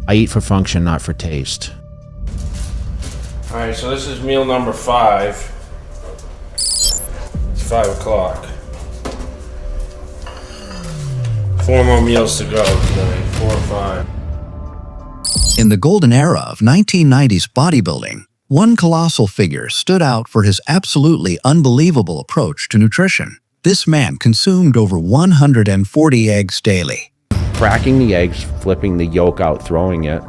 I eat for function, not for taste. All right, so this is meal number 5. It's 5 o'clock. 4 more meals to go today, 4 or 5. In the golden era of 1990s bodybuilding, one colossal figure stood out for his absolutely unbelievable approach to nutrition. This man consumed over 140 eggs daily. Cracking the eggs, flipping the yolk out, throwing it,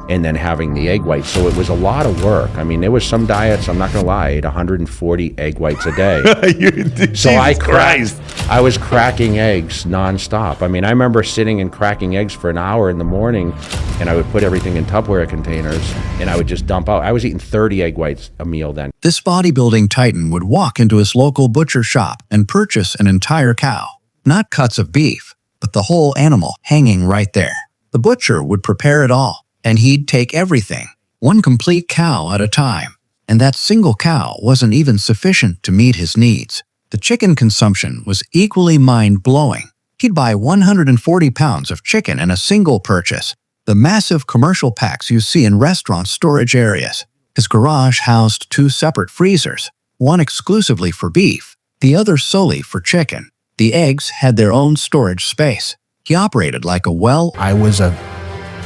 and then having the egg whites. So it was a lot of work. I mean, there was some diets, I'm not gonna lie, I ate 140 egg whites a day. So I was cracking eggs nonstop. I mean, I remember sitting and cracking eggs for an hour in the morning, and I would put everything in Tupperware containers, and I would just dump out. I was eating 30 egg whites a meal then. This bodybuilding titan would walk into his local butcher shop and purchase an entire cow. Not cuts of beef, but the whole animal hanging right there. The butcher would prepare it all, and he'd take everything, one complete cow at a time. And that single cow wasn't even sufficient to meet his needs. The chicken consumption was equally mind-blowing. He'd buy 140 pounds of chicken in a single purchase, the massive commercial packs you see in restaurant storage areas. His garage housed 2 separate freezers, one exclusively for beef, the other solely for chicken. The eggs had their own storage space. He operated like a I was a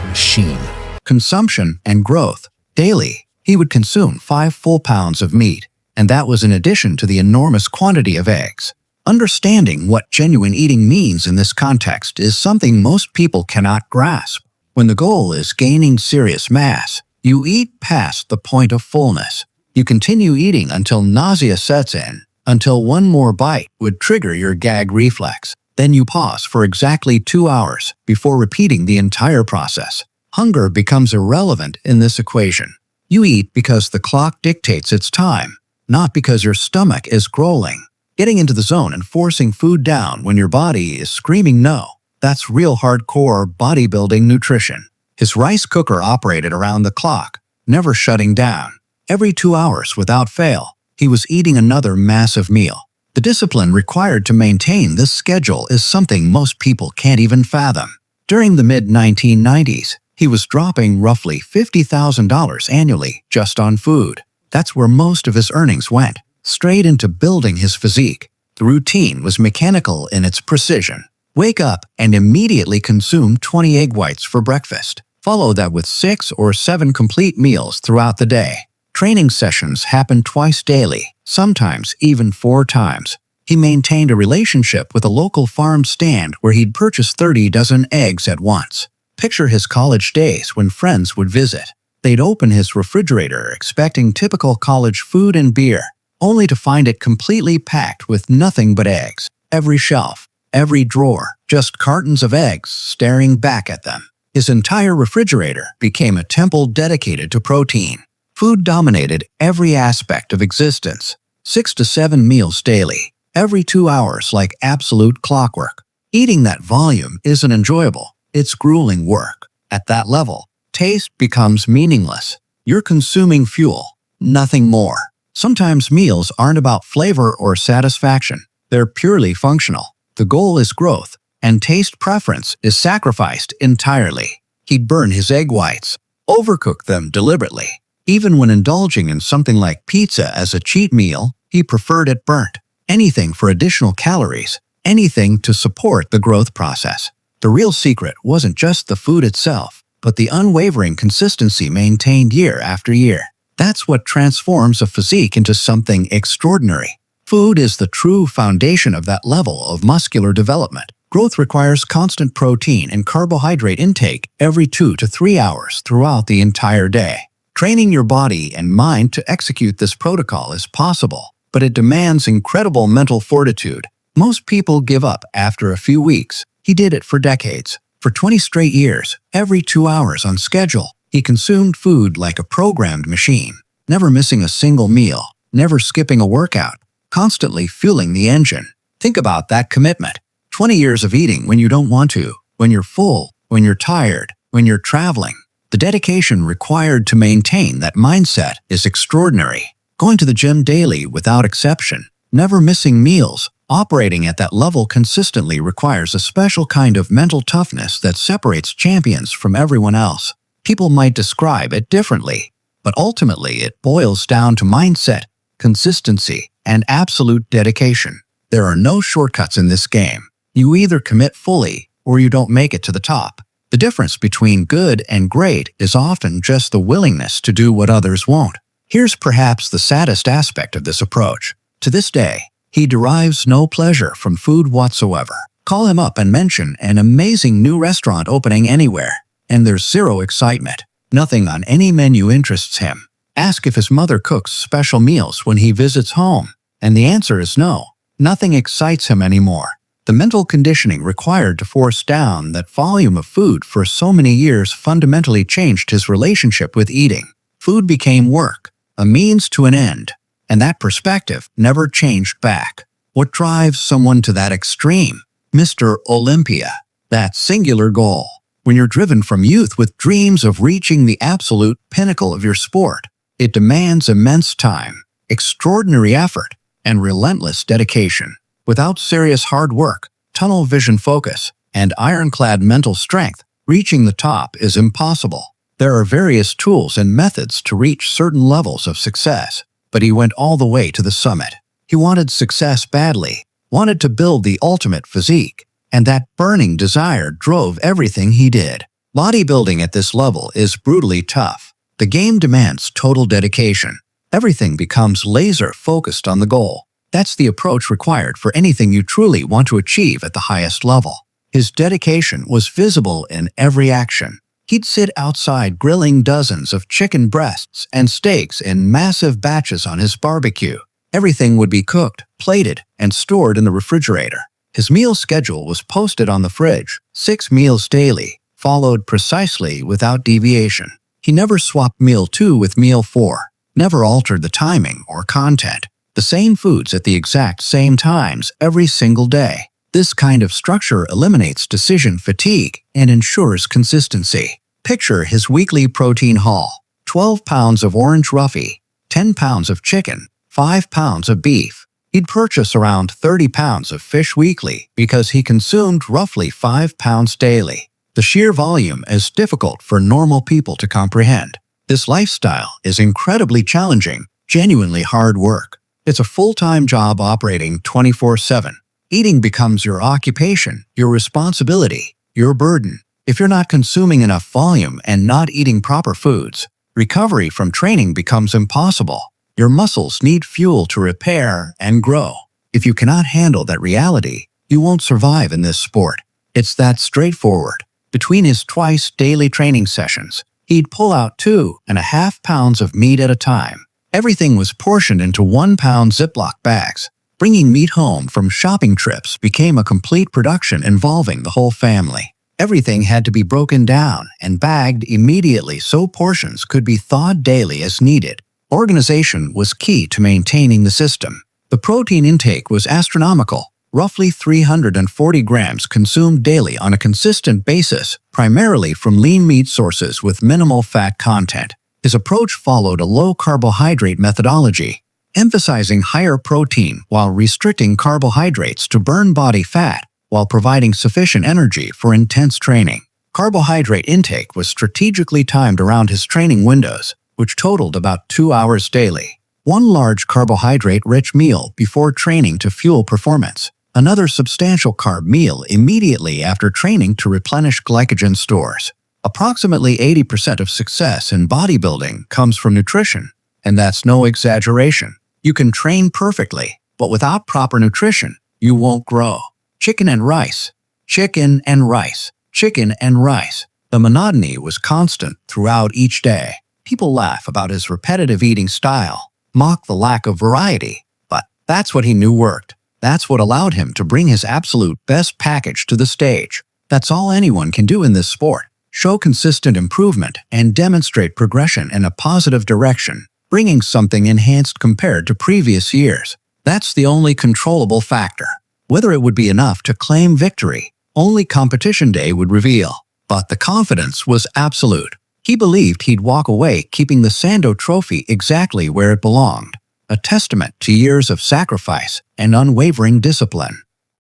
machine. Consumption and growth. Daily, he would consume 5 full pounds of meat, and that was in addition to the enormous quantity of eggs. Understanding what genuine eating means in this context is something most people cannot grasp. When the goal is gaining serious mass, you eat past the point of fullness. You continue eating until nausea sets in, until one more bite would trigger your gag reflex. Then you pause for exactly 2 hours before repeating the entire process. Hunger becomes irrelevant in this equation. You eat because the clock dictates its time, not because your stomach is growling. Getting into the zone and forcing food down when your body is screaming no, that's real hardcore bodybuilding nutrition. His rice cooker operated around the clock, never shutting down. Every 2 hours without fail, he was eating another massive meal. The discipline required to maintain this schedule is something most people can't even fathom. During the mid-1990s, he was dropping roughly $50,000 annually just on food. That's where most of his earnings went, straight into building his physique. The routine was mechanical in its precision. Wake up and immediately consume 20 egg whites for breakfast. Follow that with 6 or 7 complete meals throughout the day. Training sessions happened twice daily, sometimes even 4 times. He maintained a relationship with a local farm stand where he'd purchase 30 dozen eggs at once. Picture his college days when friends would visit. They'd open his refrigerator expecting typical college food and beer, only to find it completely packed with nothing but eggs. Every shelf, every drawer, just cartons of eggs staring back at them. His entire refrigerator became a temple dedicated to protein. Food dominated every aspect of existence. 6 to 7 meals daily, every 2 hours like absolute clockwork. Eating that volume isn't enjoyable. It's grueling work. At that level, taste becomes meaningless. You're consuming fuel, nothing more. Sometimes meals aren't about flavor or satisfaction. They're purely functional. The goal is growth, and taste preference is sacrificed entirely. He'd burn his egg whites, overcook them deliberately. Even when indulging in something like pizza as a cheat meal, he preferred it burnt. Anything for additional calories, anything to support the growth process. The real secret wasn't just the food itself, but the unwavering consistency maintained year after year. That's what transforms a physique into something extraordinary. Food is the true foundation of that level of muscular development. Growth requires constant protein and carbohydrate intake every 2 to 3 hours throughout the entire day. Training your body and mind to execute this protocol is possible, but it demands incredible mental fortitude. Most people give up after a few weeks. He did it for decades. For 20 straight years, every 2 hours on schedule, he consumed food like a programmed machine, never missing a single meal, never skipping a workout, constantly fueling the engine. Think about that commitment. 20 years of eating when you don't want to, when you're full, when you're tired, when you're traveling. The dedication required to maintain that mindset is extraordinary. Going to the gym daily without exception, never missing meals, operating at that level consistently requires a special kind of mental toughness that separates champions from everyone else. People might describe it differently, but ultimately it boils down to mindset, consistency, and absolute dedication. There are no shortcuts in this game. You either commit fully or you don't make it to the top. The difference between good and great is often just the willingness to do what others won't. Here's perhaps the saddest aspect of this approach. To this day, he derives no pleasure from food whatsoever. Call him up and mention an amazing new restaurant opening anywhere, and there's zero excitement. Nothing on any menu interests him. Ask if his mother cooks special meals when he visits home, and the answer is no. Nothing excites him anymore. The mental conditioning required to force down that volume of food for so many years fundamentally changed his relationship with eating. Food became work, a means to an end, and that perspective never changed back. What drives someone to that extreme? Mr. Olympia, that singular goal. When you're driven from youth with dreams of reaching the absolute pinnacle of your sport, it demands immense time, extraordinary effort, and relentless dedication. Without serious hard work, tunnel vision focus, and ironclad mental strength, reaching the top is impossible. There are various tools and methods to reach certain levels of success, but he went all the way to the summit. He wanted success badly, wanted to build the ultimate physique, and that burning desire drove everything he did. Bodybuilding at this level is brutally tough. The game demands total dedication. Everything becomes laser-focused on the goal. That's the approach required for anything you truly want to achieve at the highest level. His dedication was visible in every action. He'd sit outside grilling dozens of chicken breasts and steaks in massive batches on his barbecue. Everything would be cooked, plated, and stored in the refrigerator. His meal schedule was posted on the fridge, 6 meals daily, followed precisely without deviation. He never swapped meal 2 with meal 4, never altered the timing or content. The same foods at the exact same times every single day. This kind of structure eliminates decision fatigue and ensures consistency. Picture his weekly protein haul: 12 pounds of orange roughy, 10 pounds of chicken, 5 pounds of beef. He'd purchase around 30 pounds of fish weekly because he consumed roughly 5 pounds daily. The sheer volume is difficult for normal people to comprehend. This lifestyle is incredibly challenging, genuinely hard work. It's a full-time job operating 24/7. Eating becomes your occupation, your responsibility, your burden. If you're not consuming enough volume and not eating proper foods, recovery from training becomes impossible. Your muscles need fuel to repair and grow. If you cannot handle that reality, you won't survive in this sport. It's that straightforward. Between his twice daily training sessions, he'd pull out 2.5 pounds of meat at a time. Everything was portioned into 1-pound Ziploc bags. Bringing meat home from shopping trips became a complete production involving the whole family. Everything had to be broken down and bagged immediately so portions could be thawed daily as needed. Organization was key to maintaining the system. The protein intake was astronomical, roughly 340 grams consumed daily on a consistent basis, primarily from lean meat sources with minimal fat content. His approach followed a low-carbohydrate methodology, emphasizing higher protein while restricting carbohydrates to burn body fat, while providing sufficient energy for intense training. Carbohydrate intake was strategically timed around his training windows, which totaled about 2 hours daily. One large carbohydrate-rich meal before training to fuel performance. Another substantial carb meal immediately after training to replenish glycogen stores. Approximately 80% of success in bodybuilding comes from nutrition, and that's no exaggeration. You can train perfectly, but without proper nutrition, you won't grow. Chicken and rice, chicken and rice, chicken and rice. The monotony was constant throughout each day. People laugh about his repetitive eating style, mock the lack of variety, but that's what he knew worked. That's what allowed him to bring his absolute best package to the stage. That's all anyone can do in this sport. Show consistent improvement and demonstrate progression in a positive direction, bringing something enhanced compared to previous years. That's the only controllable factor. Whether it would be enough to claim victory, only competition day would reveal. But the confidence was absolute. He believed he'd walk away keeping the Sando trophy exactly where it belonged, a testament to years of sacrifice and unwavering discipline.